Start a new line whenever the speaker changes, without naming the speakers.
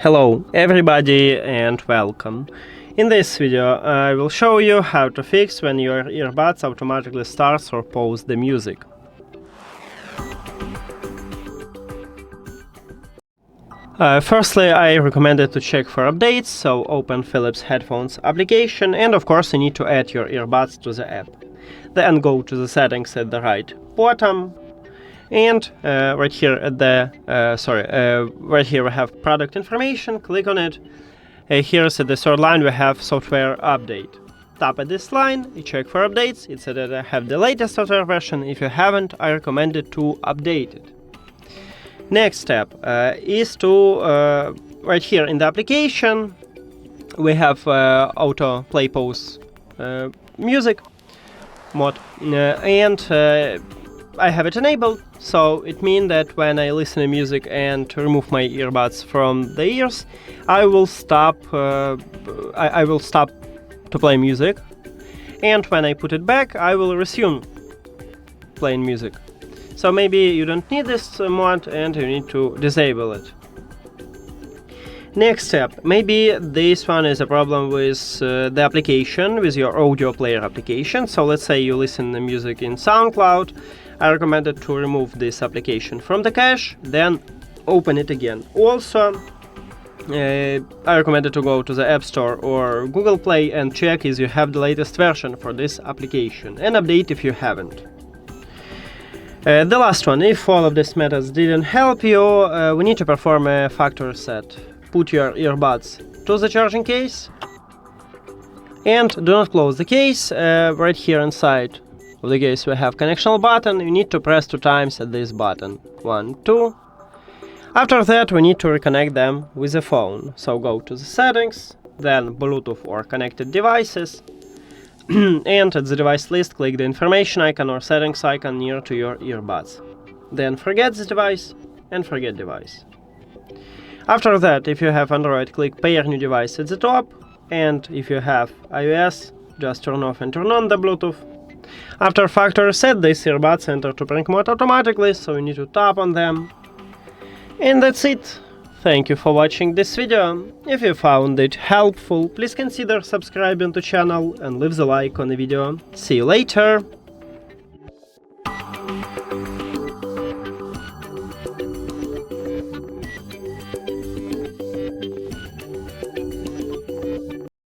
Hello everybody and welcome. In this video I will show you how to fix when your earbuds automatically starts or pause the music. Firstly, I recommend it to check for updates, so open Philips headphones application and of course you need to add your earbuds to the app. Then go to the settings at the right bottom. And right here at the right here we have product information. Click on it. Here's at the third line we have software update. Tap at this line, you check for updates. It said that I have the latest software version. If you haven't, I recommend it to update it. Next step is to right here in the application we have auto play pause music mode and I have it enabled, so it means that when I listen to music and remove my earbuds from the ears, I will stop I will stop to play music, and when I put it back I will resume playing music. So maybe you don't need this mod and you need to disable it. Next step, maybe this one is a problem with the application, with your audio player application. So let's say you listen to music in SoundCloud. I recommend it to remove this application from the cache, then open it again. Also, I recommend it to go to the App Store or Google Play and check if you have the latest version for this application and update if you haven't. The last one, if all of these methods didn't help you, we need to perform a factory reset. Put your earbuds to the charging case and do not close the case. Right here inside of the case we have connection button. You need to press 2 times at this button. 1, 2. After that we need to reconnect them with the phone. So go to the settings, then Bluetooth or connected devices, and at the device list click the information icon or settings icon near to your earbuds. Then forget this device and forget device. After that, if you have Android, click pair new device at the top, and if you have iOS, just turn off and turn on the Bluetooth. After factory reset, these earbuds enter to prank mode automatically, so you need to tap on them. And that's it. Thank you for watching this video. If you found it helpful, please consider subscribing to the channel and leave the like on the video. See you later!